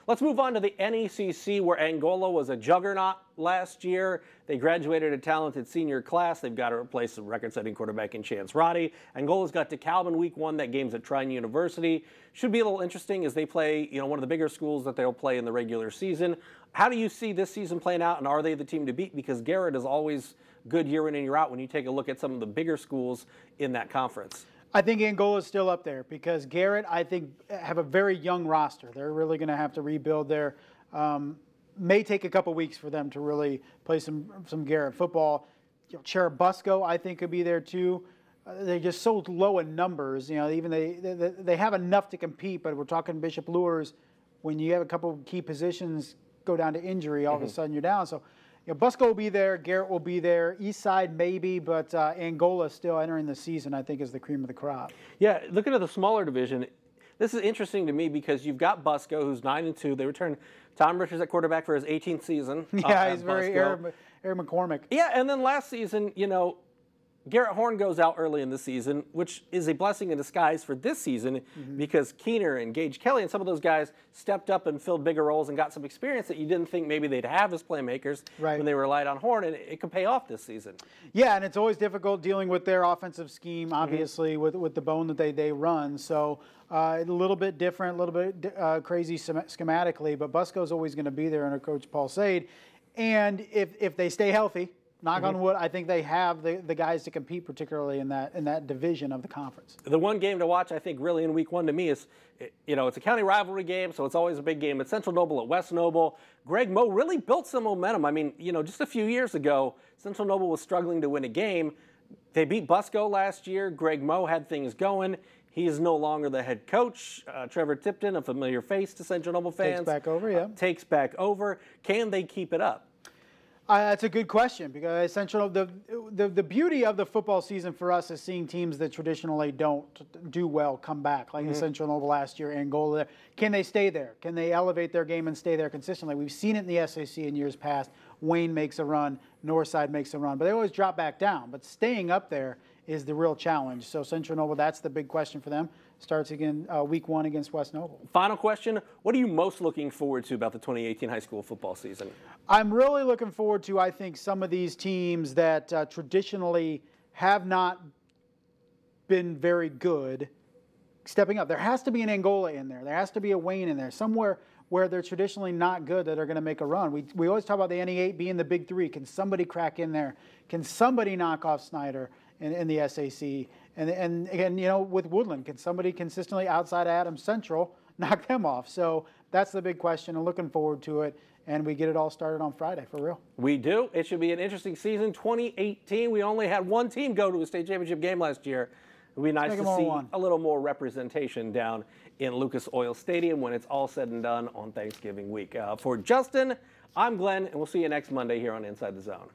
Let's move on to the NECC, where Angola was a juggernaut last year. They graduated a talented senior class. They've got to replace the record-setting quarterback in Chance Roddy. Angola's got DeKalb in week 1. That game's at Trine University. Should be a little interesting as they play, one of the bigger schools that they'll play in the regular season. How do you see this season playing out, and are they the team to beat? Because Garrett is always good year in and year out when you take a look at some of the bigger schools in that conference. I think Angola is still up there because Garrett, I think, have a very young roster. They're really going to have to rebuild there. May take a couple weeks for them to really play some Garrett football. Cherubusco, I think, could be there too. They're just so low in numbers. Even they have enough to compete, but we're talking Bishop Luers. When you have a couple key positions go down to injury, all of a sudden you're down. So, Busco will be there, Garrett will be there, East Side maybe, but Angola still entering the season, I think, is the cream of the crop. Yeah, looking at the smaller division, this is interesting to me because you've got Busco, who's 9-2. They returned Tom Richards at quarterback for his 18th season. Yeah, he's very Aaron McCormick. Yeah, and then last season, Garrett Horn goes out early in the season, which is a blessing in disguise for this season because Keener and Gage Kelly and some of those guys stepped up and filled bigger roles and got some experience that you didn't think maybe they'd have as playmakers when they relied on Horn, and it could pay off this season. Yeah, and it's always difficult dealing with their offensive scheme, obviously, with the bone that they run. So a little bit different, a little bit crazy schematically, but Busco's always going to be there under Coach Paul Sade. And if they stay healthy, knock on wood, I think they have the guys to compete, particularly in that division of the conference. The one game to watch, I think, really in week 1 to me is, it's a county rivalry game, so it's always a big game. It's Central Noble at West Noble. Greg Moe really built some momentum. I mean, just a few years ago, Central Noble was struggling to win a game. They beat Busco last year. Greg Moe had things going. He is no longer the head coach. Trevor Tipton, a familiar face to Central Noble fans. Takes back over, yeah. Takes back over. Can they keep it up? That's a good question because the beauty of the football season for us is seeing teams that traditionally don't do well come back, like the Central Noble last year, Angola. Can they stay there? Can they elevate their game and stay there consistently? We've seen it in the SAC in years past. Wayne makes a run, Northside makes a run, but they always drop back down. But staying up there is the real challenge. So Central Noble, that's the big question for them. Starts again week 1 against West Noble. Final question, what are you most looking forward to about the 2018 high school football season? I'm really looking forward to, I think, some of these teams that traditionally have not been very good stepping up. There has to be an Angola in there. There has to be a Wayne in there. Somewhere where they're traditionally not good that are going to make a run. We always talk about the NE8 being the big 3. Can somebody crack in there? Can somebody knock off Snyder in the SAC? And again, with Woodland, can somebody consistently outside Adams Central knock them off? So that's the big question, and looking forward to it. And we get it all started on Friday, for real. We do. It should be an interesting season. 2018, we only had one team go to a state championship game last year. It would be nice to see a little more representation down in Lucas Oil Stadium when it's all said and done on Thanksgiving week. For Justin, I'm Glenn, and we'll see you next Monday here on Inside the Zone.